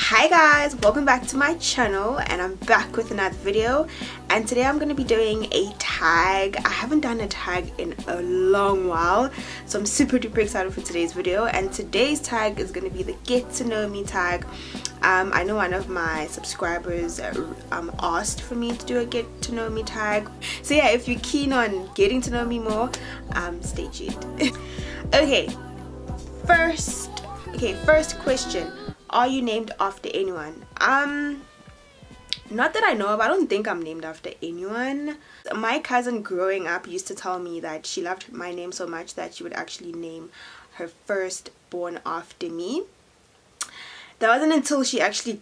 Hi guys, welcome back to my channel, and I'm back with another video. And today I'm going to be doing a tag. I haven't done a tag in a long while, so I'm super duper excited for today's video. And today's tag is going to be the get to know me tag. I know one of my subscribers asked for me to do a get to know me tag, so yeah, if you're keen on getting to know me more, stay tuned. Okay, first question: are you named after anyone? Not that I know of. I don't think I'm named after anyone. My cousin growing up used to tell me that she loved my name so much that she would actually name her firstborn after me. That wasn't until she actually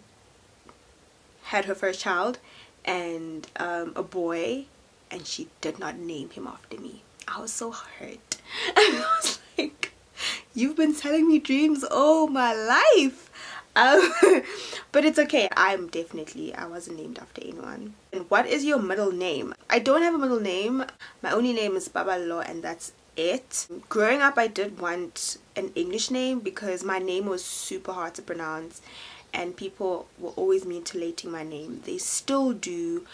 had her first child, and a boy, and she did not name him after me. I was so hurt. I was like, you've been telling me dreams all my life. But it's okay. I wasn't named after anyone. And what is your middle name? I don't have a middle name. My only name is Babalo, and that's it. Growing up, I did want an English name because my name was super hard to pronounce, and people were always mutilating my name. They still do.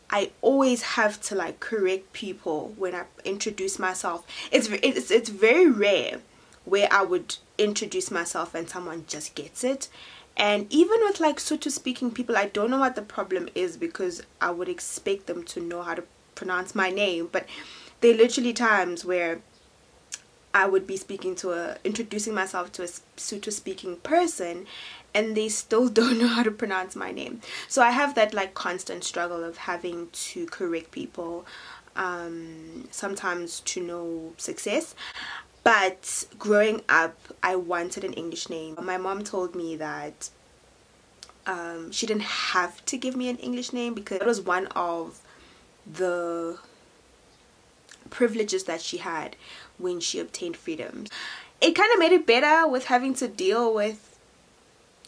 I always have to like correct people when I introduce myself. It's very rare where I would introduce myself and someone just gets it. And even with like Sotho speaking people, I don't know what the problem is, because I would expect them to know how to pronounce my name, but there are literally times where I would be introducing myself to a Sotho speaking person, and they still don't know how to pronounce my name. So I have that like constant struggle of having to correct people, sometimes to no success. But growing up, I wanted an English name. My mom told me that she didn't have to give me an English name because it was one of the privileges that she had when she obtained freedom. It kind of made it better with having to deal with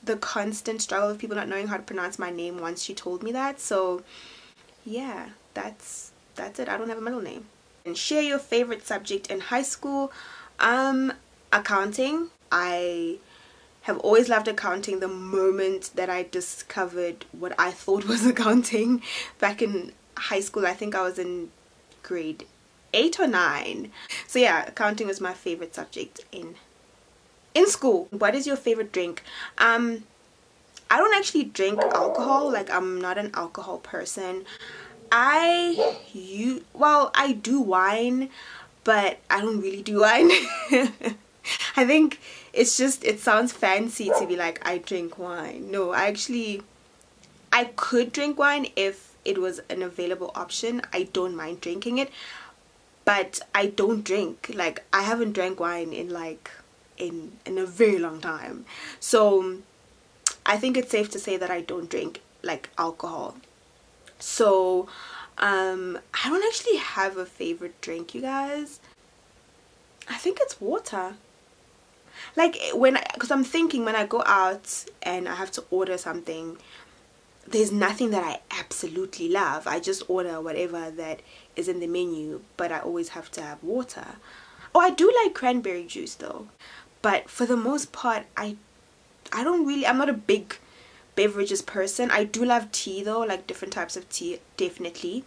the constant struggle of people not knowing how to pronounce my name once she told me that. So yeah, that's it. I don't have a middle name. And share your favorite subject in high school. Accounting. I have always loved accounting. The moment that I discovered what I thought was accounting back in high school, I think I was in grade 8 or 9. So yeah, accounting was my favorite subject in school. What is your favorite drink? I don't actually drink alcohol. Like, I'm not an alcohol person. I do wine, but I don't really do wine. I think it's just, it sounds fancy to be like, I drink wine. No, I could drink wine if it was an available option. I don't mind drinking it, but I don't drink. Like, I haven't drank wine in a very long time. So I think it's safe to say that I don't drink like alcohol. So I don't actually have a favorite drink, you guys. I think it's water. Like, because I'm thinking when I go out and I have to order something, there's nothing that I absolutely love. I just order whatever that is in the menu, but I always have to have water. Oh, I do like cranberry juice though, but for the most part, I'm not a big beverages person. I do love tea though, like different types of tea, definitely,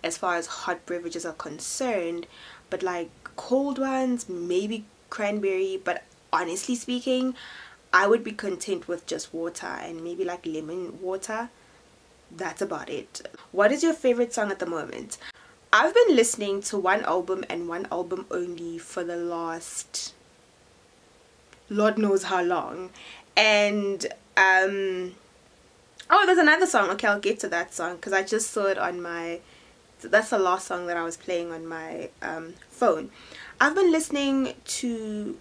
as far as hot beverages are concerned. But like cold ones, maybe cranberry. But honestly speaking, I would be content with just water, and maybe like lemon water. That's about it. What is your favorite song at the moment? I've been listening to one album and one album only for the last Lord knows how long. And oh, there's another song. Okay, I'll get to that song because I just saw it on my... That's the last song that I was playing on my phone. I've been listening to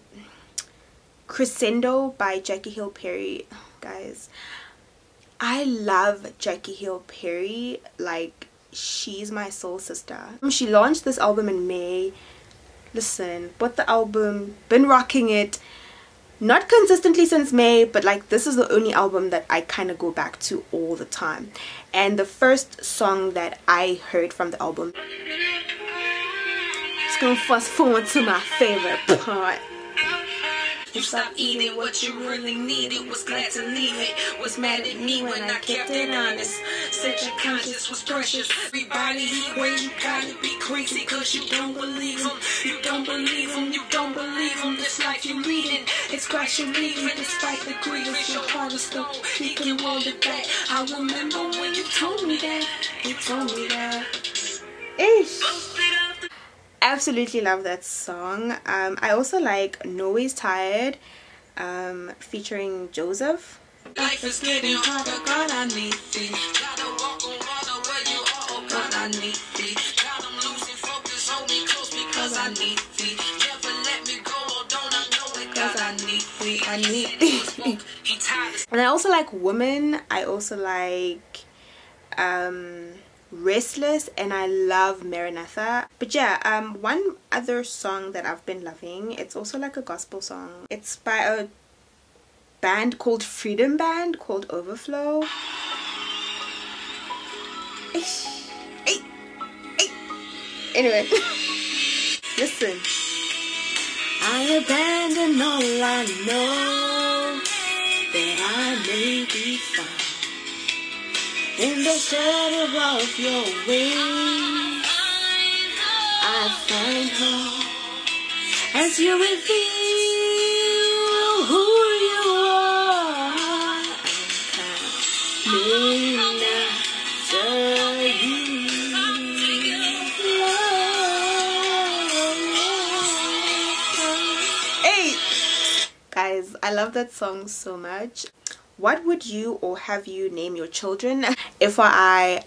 Crescendo by Jackie Hill Perry. Guys, I love Jackie Hill Perry. Like, she's my soul sister. She launched this album in May. Listen, bought the album, been rocking it. Not consistently since May, but like this is the only album that I kind of go back to all the time. And the first song that I heard from the album, just gonna fast forward to my favorite part. You stopped eating what you really needed. Was glad to leave it. Was mad at me when I kept it honest. Said your conscience was precious. Everybody equate you gotta be crazy cause you don't believe them. You don't believe them. You don't believe them. This life you leading, it's crashing leaving. Despite the grievance, your heart is still. You can hold it back. I remember when you told me that. You told me that. Ish. Absolutely love that song. I also like No Ways Tired, featuring Joseph. Life is getting harder, God I need thee. Gotta walk on water where you are, God I need thee. God I'm losing focus, hold me close because I need thee. Never let me go, don't I know it, cause I need thee. I need thee. And I also like Woman. I also like Restless, and I love Maranatha. But yeah, one other song that I've been loving, it's also like a gospel song. It's by a band called Freedom Band called Overflow. Anyway, listen. I abandon all I know that I may be found in the shadow of your wings. I find hope as you reveal who you are. I'm coming after you. Hey guys, I love that song so much. What would you or have you name your children? If I,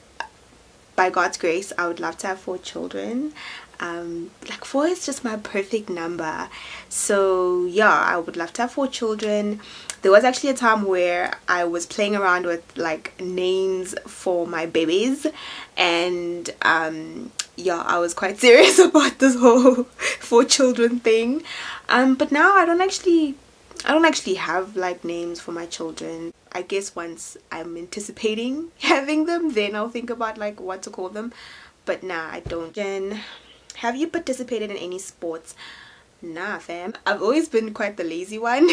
by God's grace, I would love to have 4 children. Like 4 is just my perfect number. So yeah, I would love to have 4 children. There was actually a time where I was playing around with like names for my babies, and yeah, I was quite serious about this whole 4 children thing. But now I don't actually have like names for my children. I guess once I'm anticipating having them, then I'll think about like what to call them. But nah, I don't. Jen, have you participated in any sports? Nah fam, I've always been quite the lazy one.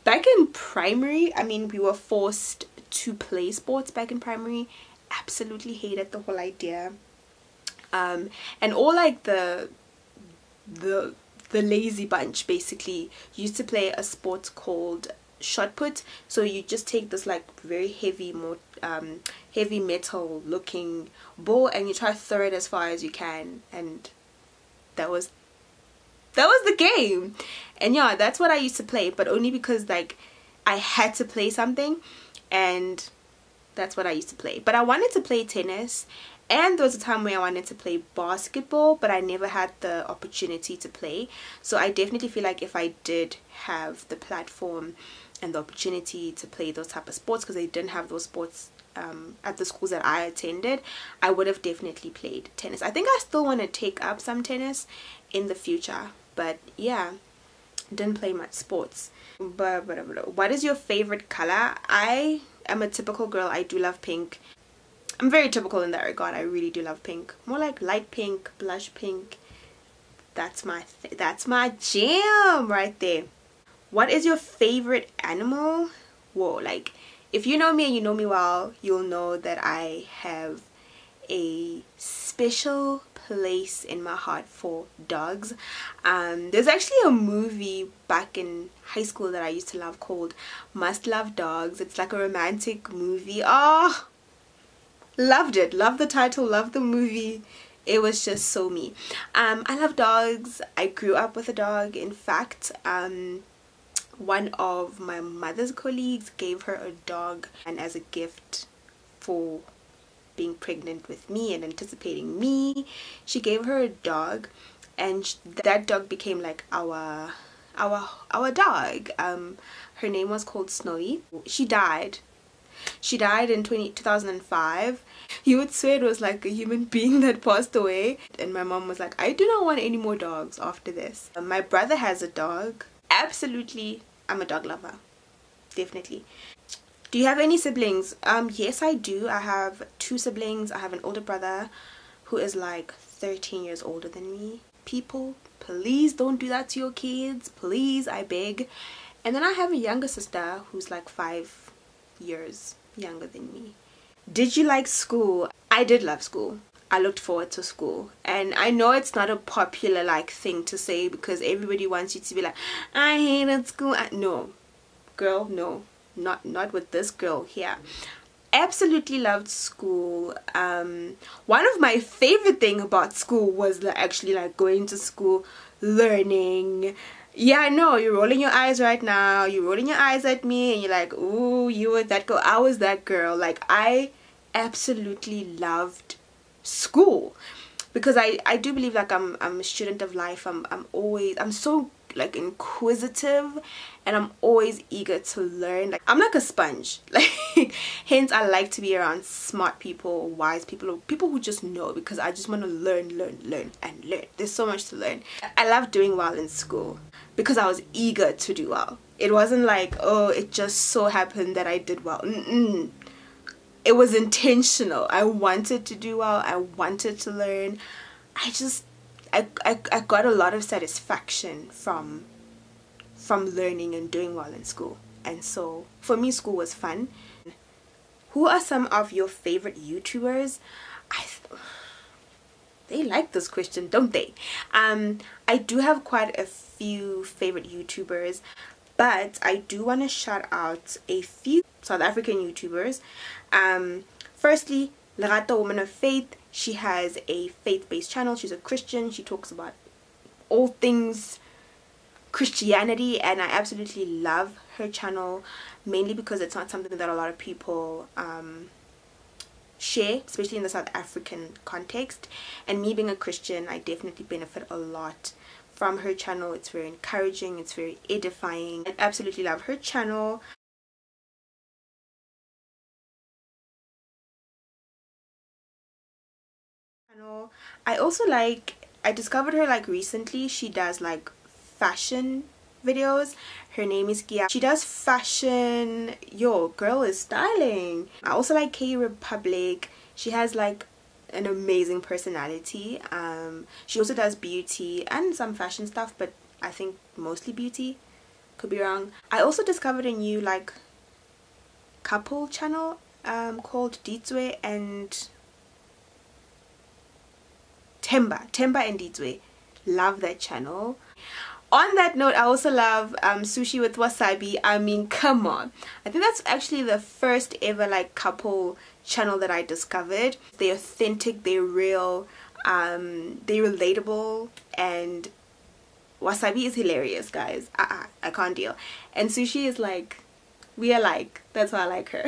Back in primary, I mean, we were forced to play sports back in primary. Absolutely hated the whole idea. And all like the lazy bunch basically used to play a sport called shot put. So you just take this like very heavy metal looking ball and you try to throw it as far as you can, and that was the game. And yeah, that's what I used to play, but only because like I had to play something, and that's what I used to play. But I wanted to play tennis, and there was a time where I wanted to play basketball, but I never had the opportunity to play. So I definitely feel like if I did have the platform and the opportunity to play those type of sports, because they didn't have those sports at the schools that I attended, I would have definitely played tennis. I think I still want to take up some tennis in the future, but yeah, didn't play much sports. But what is your favorite color? I am a typical girl. I do love pink. I'm very typical in that regard. I really do love pink. More like light pink, blush pink. That's my jam right there. What is your favorite animal? Whoa, like if you know me and you know me well, you'll know that I have a special place in my heart for dogs. There's actually a movie back in high school that I used to love called Must Love Dogs. It's like a romantic movie. Oh, loved it. Loved the title, loved the movie. It was just so me. I love dogs. I grew up with a dog. In fact, one of my mother's colleagues gave her a dog, and as a gift for being pregnant with me and anticipating me, she gave her a dog, and that dog became like our dog. Her name was called Snowy. She died in 2005. You would swear it was like a human being that passed away. And my mom was like, I do not want any more dogs after this. My brother has a dog. Absolutely, I'm a dog lover. Definitely. Do you have any siblings? Yes, I do. I have 2 siblings. I have an older brother who is like 13 years older than me. People, please don't do that to your kids, please, I beg. And then I have a younger sister who's like 5 years younger than me. Did you like school? I did love school. I looked forward to school, and I know it's not a popular like thing to say because everybody wants you to be like, I hated school. No, girl, no, not with this girl here. Absolutely loved school. One of my favorite thing about school was actually like going to school, learning. Yeah, I know you're rolling your eyes right now, you're rolling your eyes at me and you're like, ooh, you were that girl. I was that girl. Like, I absolutely loved school because I do believe like I'm a student of life. I'm so like inquisitive, and I'm always eager to learn. Like, I'm like a sponge. Like, hence I like to be around smart people, wise people, or people who just know, because I just want to learn and learn. There's so much to learn. I love doing well in school because I was eager to do well. It wasn't like, oh, it just so happened that I did well. It was intentional. I wanted to do well. I wanted to learn. I got a lot of satisfaction from learning and doing well in school. And so for me, school was fun. Who are some of your favorite YouTubers? They like this question, don't they? I do have quite a few favorite YouTubers, but I do want to shout out a few South African YouTubers. Firstly, Lerato, woman of faith. She has a faith-based channel. She's a Christian. She talks about all things Christianity, and I absolutely love her channel, mainly because it's not something that a lot of people share, especially in the South African context. And me being a Christian, I definitely benefit a lot from her channel. It's very encouraging, it's very edifying. I absolutely love her channel. I also I discovered her like recently. She does like fashion videos. Her name is Kea. She does fashion. Yo, girl is styling. I also like Khay Republik. She has like an amazing personality. She also does beauty and some fashion stuff, but I think mostly beauty, could be wrong. I also discovered a new like couple channel called Ditswe and Themba and Ditswe. Love that channel. On that note, I also love Sushi with Wasabi. I mean, come on. I think that's actually the first ever like couple channel that I discovered. They're authentic, they're real, they're relatable, and Wasabi is hilarious, guys. I can't deal. And Sushi is like, we are like, that's why I like her.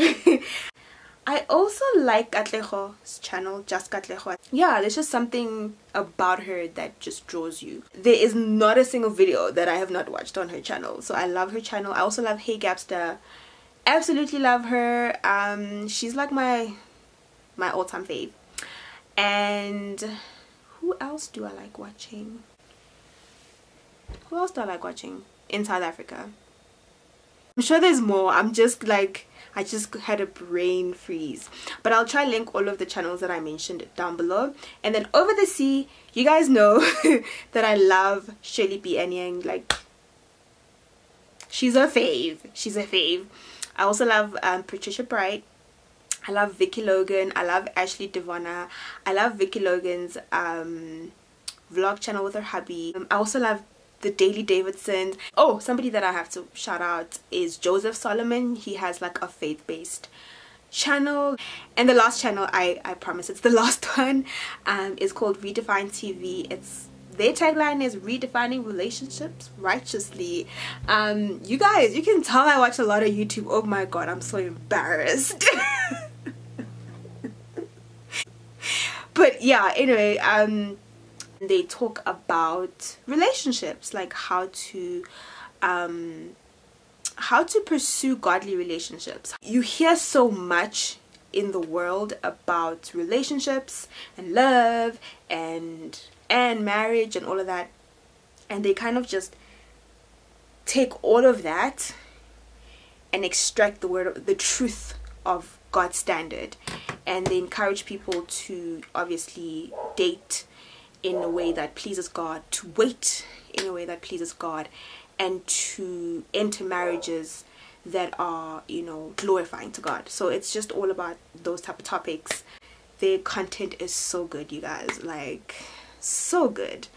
I also like Katleho's channel, just Katleho. Yeah, there's just something about her that just draws you. There is not a single video that I have not watched on her channel. So I love her channel. I also love Hey Gabster. Absolutely love her. She's like my all-time fave. And who else do I like watching? Who else do I like watching in South Africa? I'm sure there's more. I'm just like, I just had a brain freeze. But I'll try link all of the channels that I mentioned down below. And then over the sea, you guys know that I love Shirley B. Anyang. Like, she's a fave. She's a fave. I also love Patricia Bright. I love Vicky Logan. I love Ashley Devonna. I love Vicky Logan's vlog channel with her hubby. I also love the Daily Davidsons. Oh, somebody that I have to shout out is Joseph Solomon. He has like a faith-based channel. And the last channel, I promise it's the last one, is called Redefined TV. It's their tagline is redefining relationships righteously. You guys, you can tell I watch a lot of YouTube. Oh my god, I'm so embarrassed. But yeah, anyway, they talk about relationships, like how to pursue godly relationships. You hear so much in the world about relationships and love and marriage and all of that, and they kind of just take all of that and extract the truth of God's standard, and they encourage people to obviously date in a way that pleases God, to wait in a way that pleases God, and to enter marriages that are, you know, glorifying to God. So it's just all about those type of topics. Their content is so good, you guys, like so good.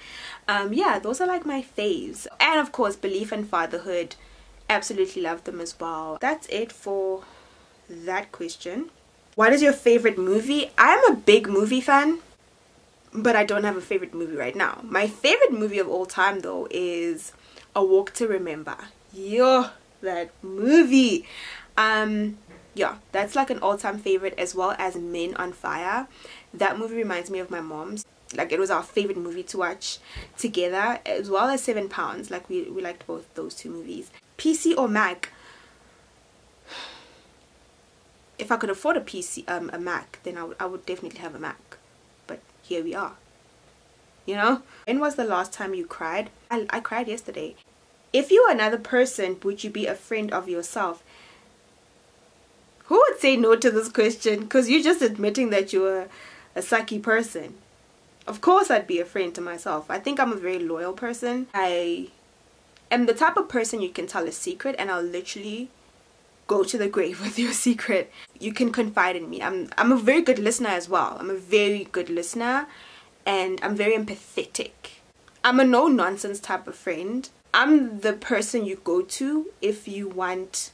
Yeah, those are like my faves. And of course, Beleaf and Fatherhood, absolutely love them as well. That's it for that question. What is your favorite movie? I'm a big movie fan, but I don't have a favorite movie right now. My favorite movie of all time though is A Walk to Remember. Yo, that movie. Yeah, that's like an all-time favorite, as well as Men on Fire. That movie reminds me of my mom's. Like, it was our favorite movie to watch together, as well as 7 Pounds. Like, we liked both those two movies. PC or Mac? If I could afford a Mac, then I would definitely have a Mac. But here we are, you know. When was the last time you cried? I cried yesterday. If you were another person, would you be a friend of yourself? Who would say no to this question? Because you're just admitting that you're a sucky person. Of course I'd be a friend to myself. I think I'm a very loyal person. I am the type of person you can tell a secret and I'll literally go to the grave with your secret. You can confide in me. I'm a very good listener as well. I'm a very good listener, and I'm very empathetic. I'm a no-nonsense type of friend. I'm the person you go to if you want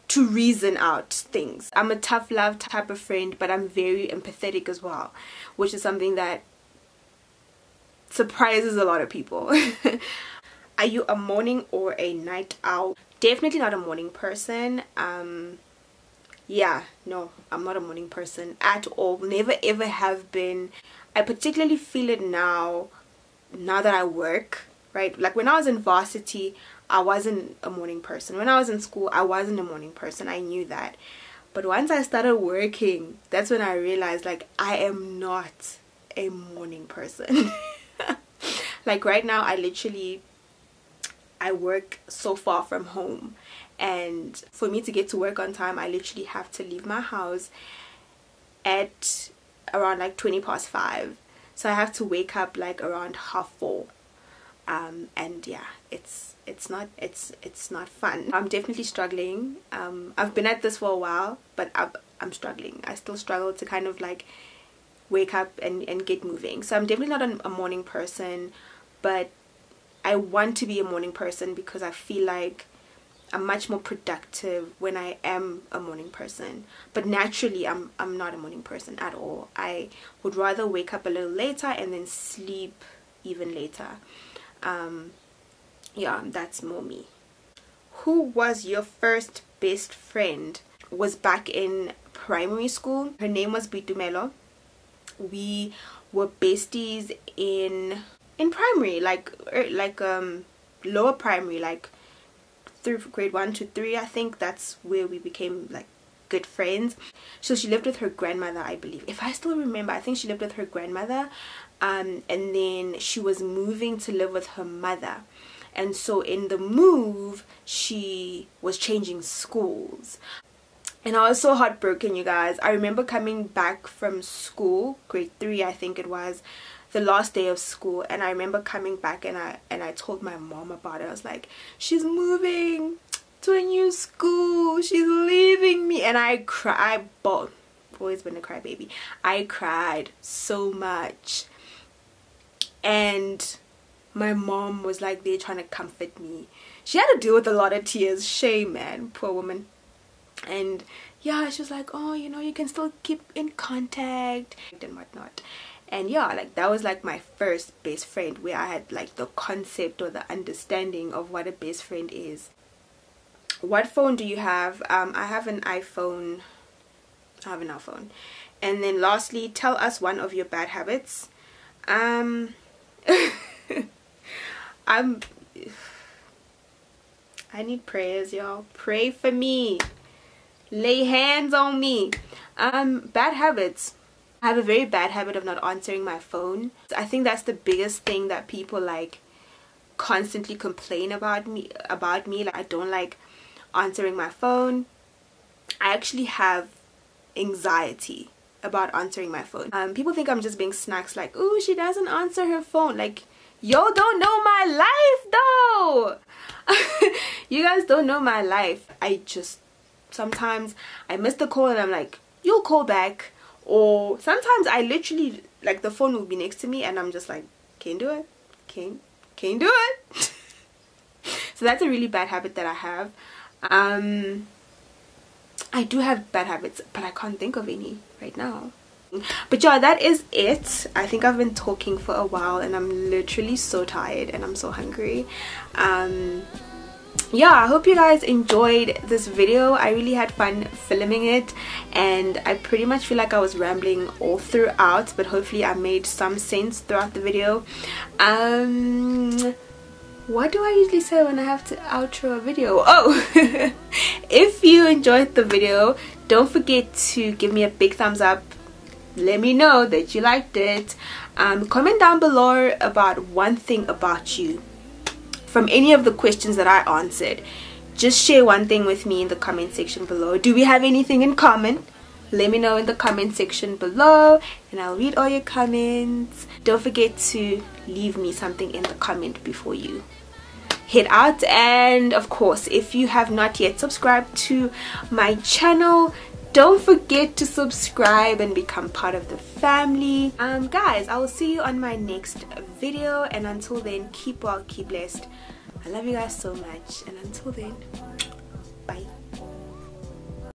to reason out things. I'm a tough love type of friend, but I'm very empathetic as well, which is something that surprises a lot of people. Are you a morning or a night owl? Definitely not a morning person. Yeah, no, I'm not a morning person at all. Never ever have been. I particularly feel it now that I work, right? Like when I was in varsity, I wasn't a morning person. When I was in school, I wasn't a morning person. I knew that. But once I started working, that's when I realized, like, I am not a morning person. Like right now, I work so far from home, and for me to get to work on time, I literally have to leave my house at around like 5:20. So I have to wake up like around 4:30. And yeah, it's not fun. I'm definitely struggling. I've been at this for a while, but I'm struggling. I still struggle to kind of like wake up and get moving. So I'm definitely not a morning person, but I want to be a morning person because I feel like I'm much more productive when I am a morning person. But naturally, I'm not a morning person at all. I would rather wake up a little later and then sleep even later. Yeah, that's more me. Who was your first best friend? Was back in primary school. Her name was Bitumelo. We were besties in primary, like lower primary, like through grade 1 to 3. I think that's where we became like good friends. So she lived with her grandmother, I believe, if I still remember. I think she lived with her grandmother, and then she was moving to live with her mother. And so in the move, she was changing schools. And I was so heartbroken, you guys. I remember coming back from school, grade 3 I think it was, the last day of school, and I remember coming back and I told my mom about it. I was like, she's moving to a new school, she's leaving me. And I cried. Always been a crybaby. I cried so much, and my mom was like there trying to comfort me. She had to deal with a lot of tears. Shame, man, poor woman. And yeah, she was like, oh, you know, you can still keep in contact and whatnot. And yeah, like that was like my first best friend, where I had like the concept or the understanding of what a best friend is. What phone do you have? I have an iPhone. And then lastly, tell us one of your bad habits. I need prayers, y'all. Pray for me. Lay hands on me. Bad habits. I have a very bad habit of not answering my phone. I think that's the biggest thing that people like constantly complain about me. Like, I don't like answering my phone. I actually have anxiety about answering my phone. People think I'm just being snacks, like, ooh, she doesn't answer her phone. Like, y'all don't know my life though. You guys don't know my life. I just, sometimes I miss the call and I'm like, you'll call back. Or sometimes I literally, like, the phone will be next to me and I'm just like, can't do it, can't do it. So that's a really bad habit that I have. I do have bad habits, but I can't think of any right now. But yeah, that is it. I think I've been talking for a while and I'm literally so tired and I'm so hungry. Yeah, I hope you guys enjoyed this video. I really had fun filming it, and I pretty much feel like I was rambling all throughout, but hopefully I made some sense throughout the video. What do I usually say when I have to outro a video? Oh, if you enjoyed the video, don't forget to give me a big thumbs up. Let me know that you liked it. Comment down below about one thing about you from any of the questions that I answered. Just share one thing with me in the comment section below. Do we have anything in common? Let me know in the comment section below and I'll read all your comments. Don't forget to leave me something in the comment before you head out. And of course, if you have not yet subscribed to my channel, don't forget to subscribe and become part of the family. Guys, I will see you on my next video, and until then, keep well, keep blessed. I love you guys so much, and until then,